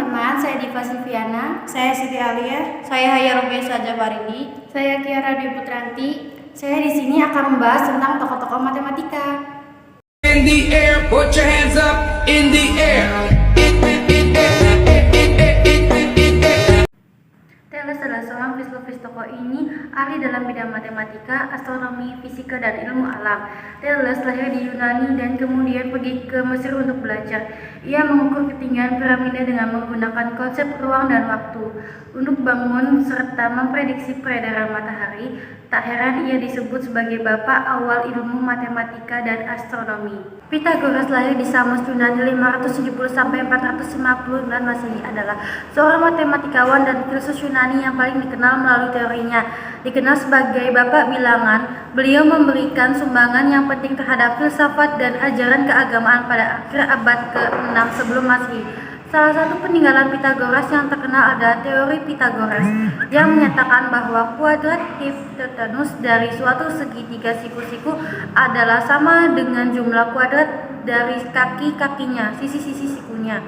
teman-teman, saya Diva Silviana. Saya Siti Alia. Saya Hayarobia Saja Faridi. Saya Kiara Dwi Putranti. Saya di sini akan membahas tentang tokoh-tokoh matematika. In the air, put your hands up in the air. Thales adalah seorang filsuf tokoh ini ahli dalam bidang matematika, astronomi, fisika, dan ilmu alam. Thales lahir di Yunani dan kemudian pergi ke Mesir untuk belajar. Ia mengukur ketinggian piramida dengan menggunakan konsep ruang dan waktu untuk bangun serta memprediksi peredaran matahari. Tak heran ia disebut sebagai bapak awal ilmu matematika dan astronomi. Pythagoras lahir di Samos, Yunani 570–459 Masehi adalah seorang matematikawan dan filsuf Yunani yang paling dikenal melalui teorinya. Dikenal sebagai bapak bilangan, beliau memberikan sumbangan yang penting terhadap filsafat dan ajaran keagamaan pada akhir abad ke-6 sebelum Masehi. Salah satu peninggalan Pythagoras yang terkenal adalah teori Pythagoras yang menyatakan bahwa kuadrat hipotenus dari suatu segitiga siku-siku adalah sama dengan jumlah kuadrat dari kaki-kakinya, sisi-sisi sikunya.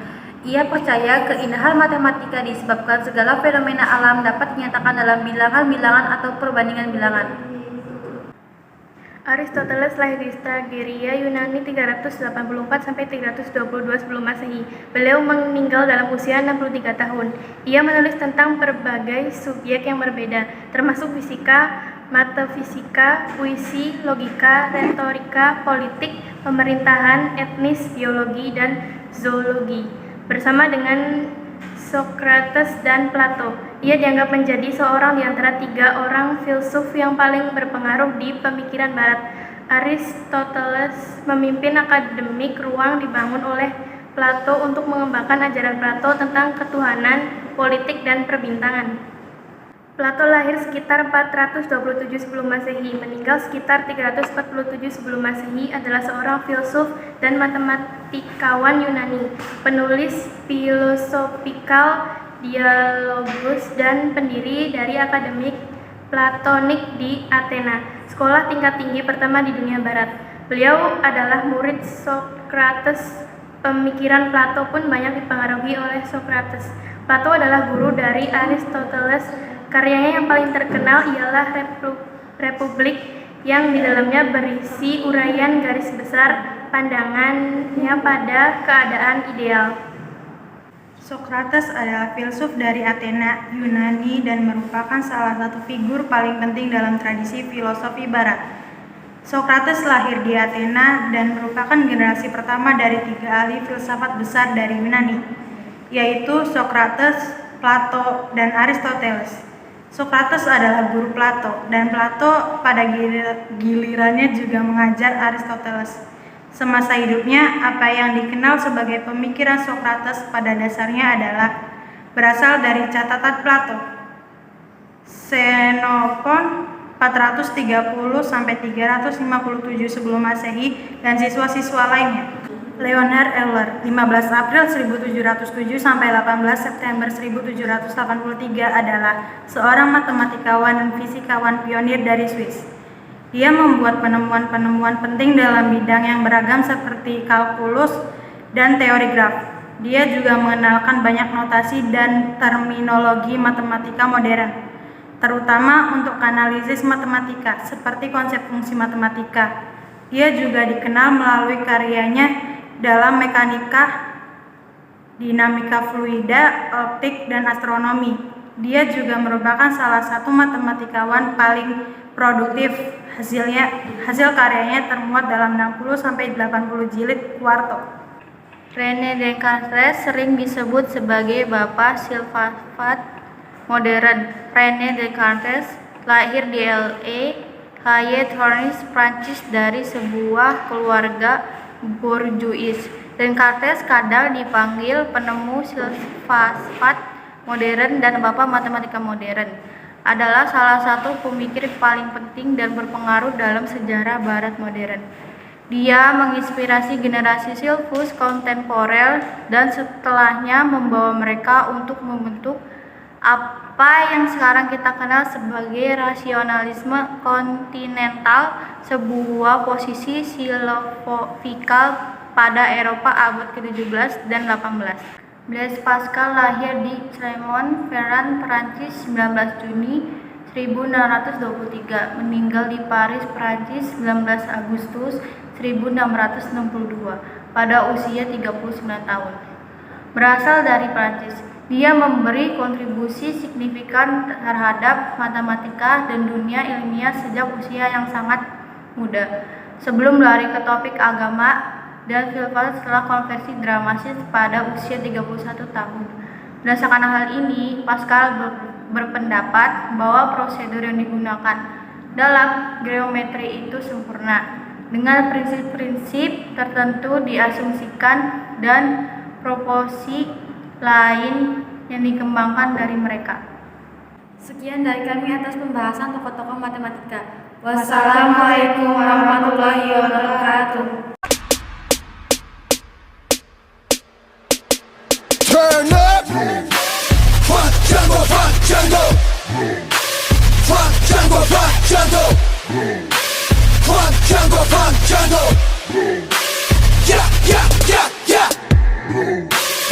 Ia percaya keindahan matematika disebabkan segala fenomena alam dapat dinyatakan dalam bilangan-bilangan atau perbandingan bilangan. Aristoteles lahir di Stagiria, Yunani 384–322 sebelum Masehi. Beliau meninggal dalam usia 63 tahun. Ia menulis tentang berbagai subjek yang berbeda, termasuk fisika, metafisika, puisi, logika, retorika, politik, pemerintahan, etnis, biologi, dan zoologi. Bersama dengan Socrates dan Plato, ia dianggap menjadi seorang di antara 3 orang filsuf yang paling berpengaruh di pemikiran Barat. Aristoteles memimpin akademik ruang dibangun oleh Plato untuk mengembangkan ajaran Plato tentang ketuhanan, politik, dan perbintangan. Plato lahir sekitar 427 sebelum Masehi, meninggal sekitar 347 sebelum Masehi, adalah seorang filsuf dan matematikawan Yunani, penulis Philosophical Dialogus dan pendiri dari Akademik Platonik di Athena, sekolah tingkat tinggi pertama di dunia barat. Beliau adalah murid Socrates. Pemikiran Plato pun banyak dipengaruhi oleh Socrates. Plato adalah guru dari Aristoteles. Karyanya yang paling terkenal ialah Republik, yang di dalamnya berisi uraian garis besar pandangannya pada keadaan ideal. Socrates adalah filsuf dari Athena, Yunani, dan merupakan salah satu figur paling penting dalam tradisi filosofi Barat. Socrates lahir di Athena dan merupakan generasi pertama dari 3 ahli filsafat besar dari Yunani, yaitu Socrates, Plato, dan Aristoteles. Socrates adalah guru Plato, dan Plato pada gilirannya juga mengajar Aristoteles. Semasa hidupnya, apa yang dikenal sebagai pemikiran Socrates pada dasarnya adalah berasal dari catatan Plato. Xenophon 430–357 sebelum Masehi dan siswa-siswa lainnya. Leonhard Euler 15 April 1707 sampai 18 September 1783 adalah seorang matematikawan dan fisikawan pionir dari Swiss. Dia membuat penemuan-penemuan penting dalam bidang yang beragam seperti kalkulus dan teori graf. Dia juga mengenalkan banyak notasi dan terminologi matematika modern, terutama untuk analisis matematika seperti konsep fungsi matematika. Dia juga dikenal melalui karyanya dalam mekanika, dinamika fluida, optik, dan astronomi. Dia juga merupakan salah satu matematikawan paling produktif. Hasil karyanya termuat dalam 60–80 jilid kuarto. René Descartes sering disebut sebagai bapak filsafat modern. René Descartes lahir di Haye-Tournai, Prancis dari sebuah keluarga borjuis. Descartes kadang dipanggil penemu filsafat modern dan bapak matematika modern. Adalah salah satu pemikir paling penting dan berpengaruh dalam sejarah Barat modern. Dia menginspirasi generasi filsuf kontemporer dan setelahnya membawa mereka untuk membentuk apa yang sekarang kita kenal sebagai rasionalisme kontinental, sebuah posisi filosofikal pada Eropa abad ke-17 dan 18. Blaise Pascal lahir di Clermont-Ferrand, Perancis 19 Juni 1623, meninggal di Paris, Perancis 19 Agustus 1662 pada usia 39 tahun. Berasal dari Perancis, dia memberi kontribusi signifikan terhadap matematika dan dunia ilmiah sejak usia yang sangat muda. Sebelum lari ke topik agama dan filsafat setelah konversi dramatis pada usia 31 tahun. Berdasarkan hal ini, Pascal berpendapat bahwa prosedur yang digunakan dalam geometri itu sempurna, dengan prinsip-prinsip tertentu diasumsikan dan proporsi lain yang dikembangkan dari mereka. Sekian dari kami atas pembahasan tokoh-tokoh matematika. Wassalamualaikum warahmatullahi wabarakatuh. Turn up, Funk Jungle, Funk Jungle, Funk Jungle, Funk Jungle, Funk Jungle, Funk Jungle.